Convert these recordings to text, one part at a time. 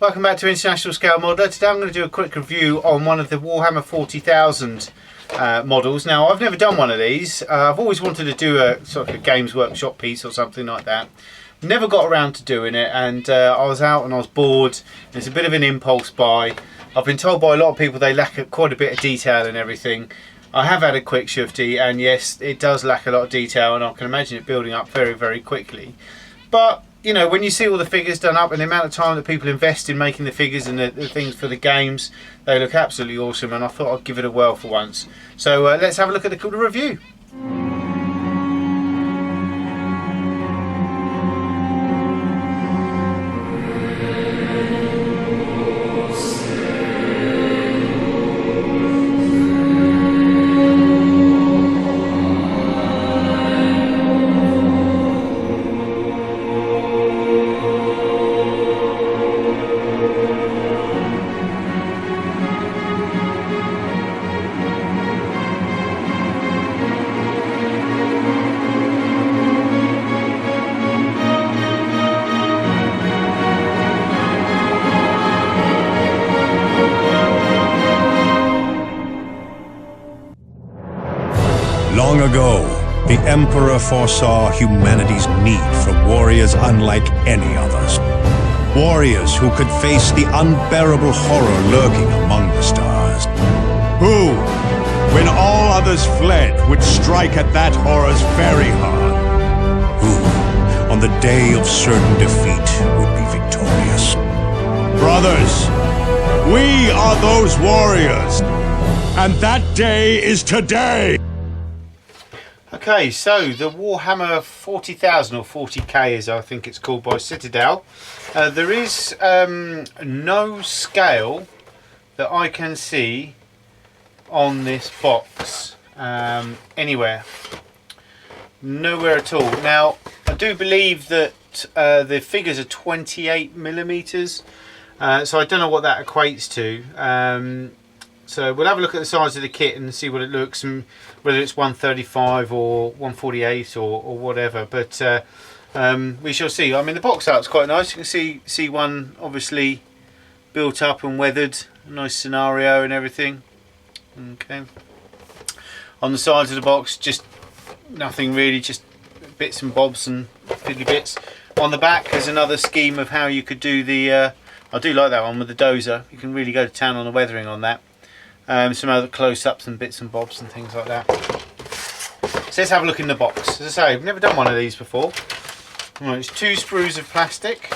Welcome back to International Scale Modeler. Today I'm going to do a quick review on one of the Warhammer 40,000 models. Now, I've never done one of these. I've always wanted to do a sort of a Games Workshop piece or something like that. Never got around to doing it, and I was out and I was bored. It's a bit of an impulse buy. I've been told by a lot of people they lack quite a bit of detail and everything. I have had a quick shifty, and yes, it does lack a lot of detail, and I can imagine it building up very, very quickly. But you know, when you see all the figures done up and the amount of time that people invest in making the figures and the things for the games, they look absolutely awesome, and I thought I'd give it a whirl for once. So let's have a look at the review. Long ago, the Emperor foresaw humanity's need for warriors unlike any others. Warriors who could face the unbearable horror lurking among the stars. Who, when all others fled, would strike at that horror's very heart. Who, on the day of certain defeat, would be victorious. Brothers, we are those warriors, and that day is today! Okay, so the Warhammer 40,000 or 40K as I think it's called by Citadel. There is no scale that I can see on this box anywhere. Nowhere at all. Now, I do believe that the figures are 28mm, so I don't know what that equates to. So we'll have a look at the size of the kit and see what it looks, and whether it's 135 or 148 or whatever. But we shall see. I mean, the box art's quite nice. You can see one obviously built up and weathered. A nice scenario and everything. Okay. On the sides of the box, just nothing really, just bits and bobs and fiddly bits. On the back, there's another scheme of how you could do the. I do like that one with the dozer. You can really go to town on the weathering on that. Some other close-ups and bits and bobs and things like that. So let's have a look in the box. As I say, I've never done one of these before. Right, it's 2 sprues of plastic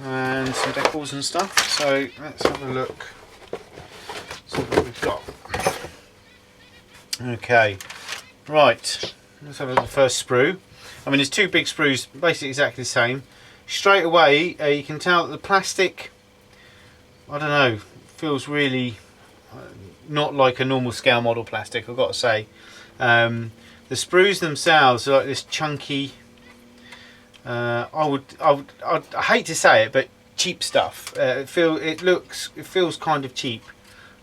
and some decals and stuff. So let's have a look. See what we've got. Okay, right. Let's have a look at the first sprue. I mean, there's 2 big sprues, basically exactly the same. Straight away, you can tell that the plastic, I don't know, feels really not like a normal scale model plastic, I've got to say. The sprues themselves are like this chunky, I hate to say it, but cheap stuff. It feels kind of cheap,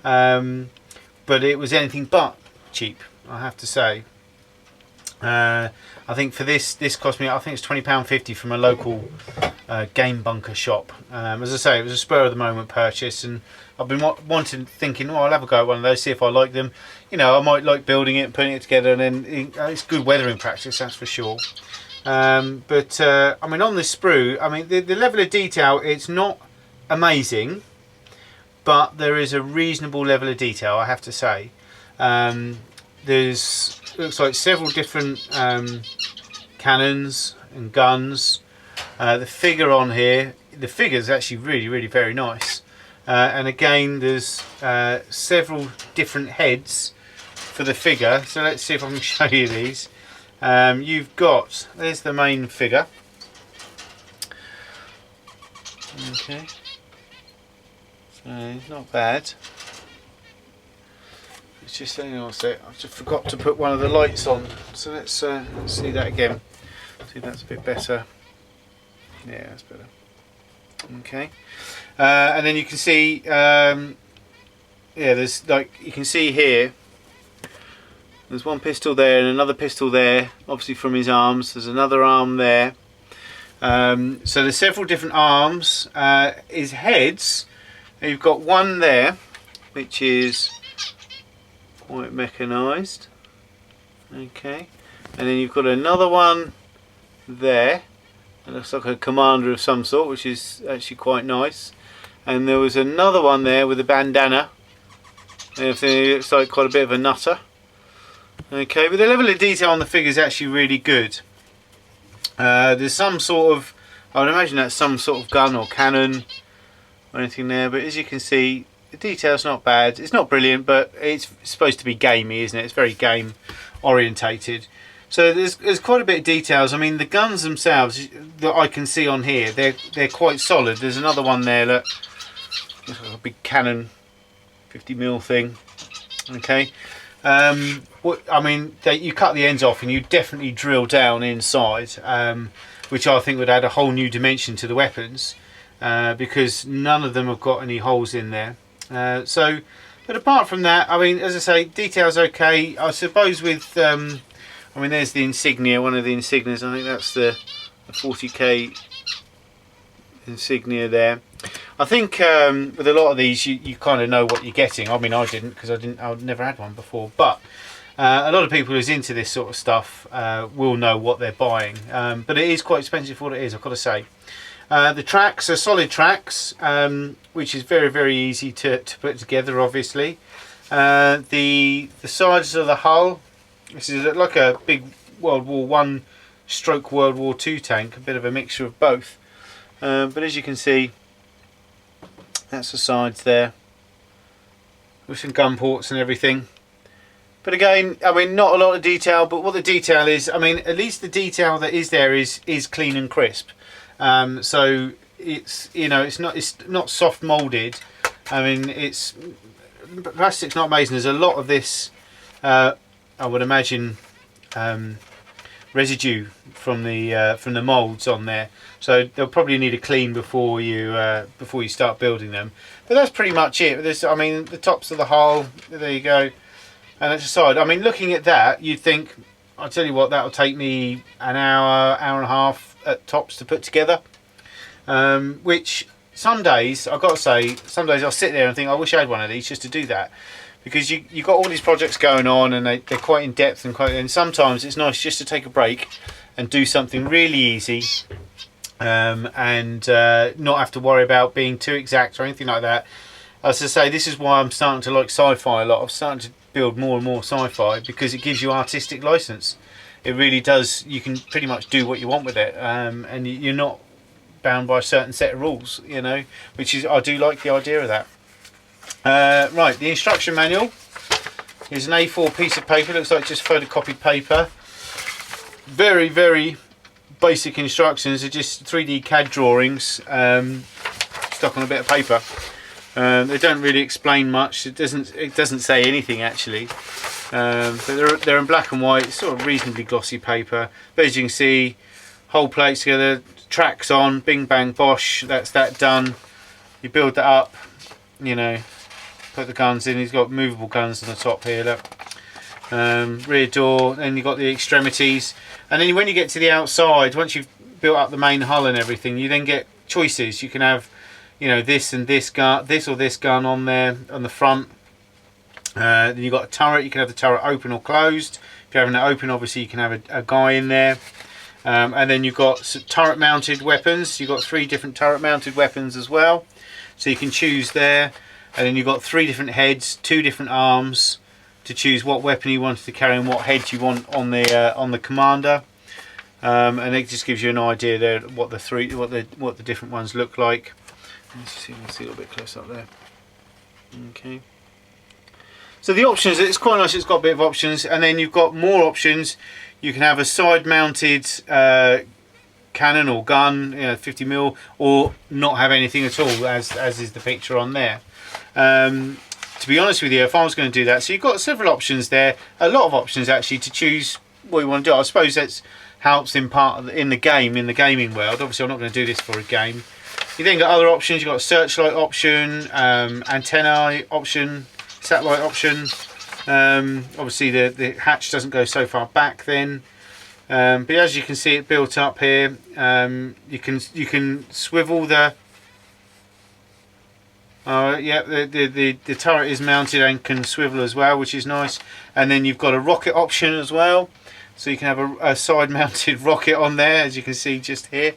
but it was anything but cheap, I have to say. I think for this cost me, I think it's £20.50 from a local game bunker shop. As I say, it was a spur of the moment purchase, and I've been thinking, oh, I'll have a go at one of those, see if I like them. You know, I might like building it and putting it together, and then it's good weathering practice, that's for sure. I mean, on this sprue, I mean, the level of detail, it's not amazing, but there is a reasonable level of detail, I have to say. There's looks like several different cannons and guns. The figure on here, the figure is actually really very nice. And again, there's several different heads for the figure. So let's see if I can show you these. You've got, there's the main figure. Okay, so not bad. It's just, hang on a sec, I just forgot to put one of the lights on. So let's see that again. See if that's a bit better. Yeah, that's better. Okay, and then you can see, yeah, there's like, you can see here, there's one pistol there and another pistol there, obviously from his arms. There's another arm there, So there's several different arms. His heads, you've got one there, which is quite mechanised. Okay, and then you've got another one there. It looks like a commander of some sort, which is actually quite nice. And there was another one there with a bandana. Everything looks like quite a bit of a nutter. Okay, but the level of detail on the figure is actually really good. There's some sort of, I would imagine that's some sort of gun or cannon or anything there, but as you can see, the detail's not bad. It's not brilliant, but it's supposed to be gamey, isn't it? It's very game orientated. So there's quite a bit of details. I mean, the guns themselves that I can see on here, they're quite solid. There's another one there that looks like a big cannon 50mm thing. Okay. I mean, you cut the ends off and you definitely drill down inside, which I think would add a whole new dimension to the weapons, because none of them have got any holes in there. But apart from that, I mean, as I say, detail's okay. I suppose with, I mean, there's the insignia, one of the insignias. I think that's the 40K insignia there. I think with a lot of these, you kind of know what you're getting. I mean, I didn't, because I'd never had one before. But a lot of people who's into this sort of stuff will know what they're buying. But it is quite expensive for what it is, I've got to say. The tracks are solid tracks, which is very, very easy to put together, obviously. The sides of the hull, this is like a big World War I stroke World War II tank, a bit of a mixture of both. But as you can see, that's the sides there, with some gun ports and everything. But again, I mean, not a lot of detail, but what the detail is, I mean, at least the detail that is there is clean and crisp. So it's, you know, it's not soft molded. I mean, plastic's not amazing. There's a lot of this, I would imagine, residue from the molds on there, so they'll probably need a clean before you start building them. But that's pretty much it. There's, I mean, the tops of the hull, there you go, and that's the side. I mean, looking at that, you'd think, I'll tell you what, that'll take me an hour and a half at tops to put together. Which some days, I've got to say, some days I'll sit there and think, I wish I had one of these just to do that. Because you've got all these projects going on, and they're quite in depth, and sometimes it's nice just to take a break and do something really easy, and not have to worry about being too exact or anything like that. As I say, this is why I'm starting to like sci-fi a lot. I'm starting to build more and more sci-fi, because it gives you artistic license. It really does. You can pretty much do what you want with it, and you're not bound by a certain set of rules, you know, which is, I do like the idea of that. Right, the instruction manual is an A4 piece of paper. Looks like just photocopied paper. Very, very basic instructions. They're just 3D CAD drawings stuck on a bit of paper. They don't really explain much. It doesn't say anything actually. But they're in black and white. It's sort of reasonably glossy paper. But as you can see, whole plates together, tracks on, bing bang bosh. That's that done. You build that up. You know. Put the guns in. He's got movable guns on the top here, look. Rear door, then you've got the extremities, and then when you get to the outside, once you've built up the main hull and everything, you then get choices. You can have, you know, this and this gun, this or this gun on there on the front. Then you've got a turret. You can have the turret open or closed. If you're having it open, obviously you can have a guy in there. And then you've got turret mounted weapons. You've got 3 different turret mounted weapons as well, so you can choose there. And then you've got 3 different heads, 2 different arms to choose what weapon you wanted to carry and what head you want on the commander. And it just gives you an idea there what the different ones look like. Let's see a little bit close up there. Okay. So the options, it's quite nice. It's got a bit of options, and then you've got more options. You can have a side-mounted cannon or gun, 50mm, or not have anything at all, as is the picture on there. To be honest with you, if I was going to do that, so you've got several options there, a lot of options actually to choose what you want to do. I suppose that's helps in the gaming world. Obviously I'm not going to do this for a game. You then got other options. You've got a searchlight option, antennae option, satellite option. Obviously the hatch doesn't go so far back then. But as you can see, it built up here. You can swivel the. Yeah, the turret is mounted and can swivel as well, which is nice. And then you've got a rocket option as well, so you can have a side-mounted rocket on there, as you can see just here.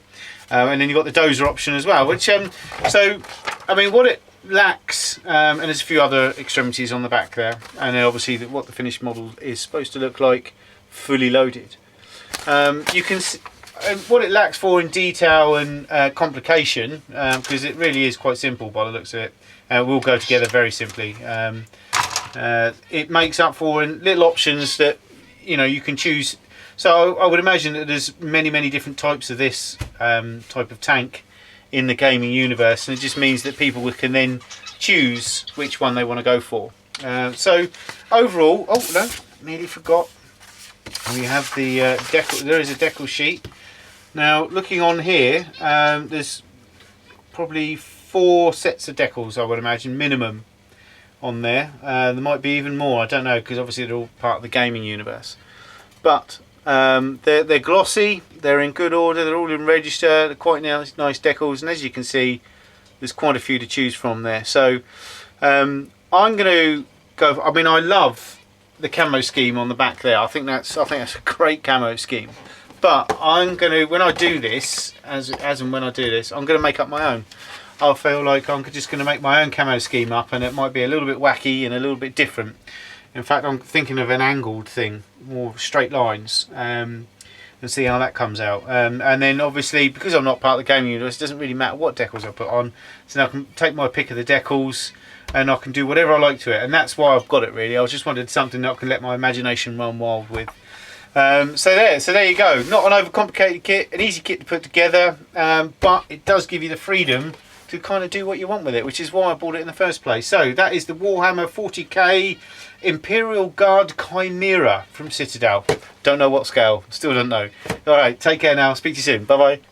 And then you've got the dozer option as well, which so I mean, what it lacks, and there's a few other extremities on the back there, and then obviously what the finished model is supposed to look like, fully loaded. You can what it lacks for in detail and complication, because it really is quite simple by the looks of it. Will go together very simply. It makes up for in little options that you can choose. So I would imagine that there's many different types of this type of tank in the gaming universe, and it just means that people can then choose which one they want to go for. So overall, oh no, nearly forgot. We have the decal. There is a decal sheet. Now, looking on here, there's probably 4 sets of decals, I would imagine, minimum, on there. There might be even more, I don't know, because obviously they're all part of the gaming universe. But they're glossy, they're in good order, they're all in register, they're quite nice decals, and as you can see, there's quite a few to choose from there. So I'm going to go. I mean, I love the camo scheme on the back there. I think that's a great camo scheme. But I'm going to, when I do this, as and when I do this, I'm going to make up my own. I feel like I'm just going to make my own camo scheme up, and it might be a little bit wacky and a little bit different. In fact, I'm thinking of an angled thing, more straight lines, and see how that comes out. And then obviously, because I'm not part of the gaming universe, it doesn't really matter what decals I put on. So now I can take my pick of the decals, and I can do whatever I like to it. And that's why I've got it, really. I just wanted something that I can let my imagination run wild with. So there you go. Not an overcomplicated kit, an easy kit to put together, but it does give you the freedom to kind of do what you want with it, which is why I bought it in the first place. So that is the Warhammer 40K Imperial Guard Chimera from Citadel. Don't know what scale, still don't know. Alright, take care now, speak to you soon, bye bye.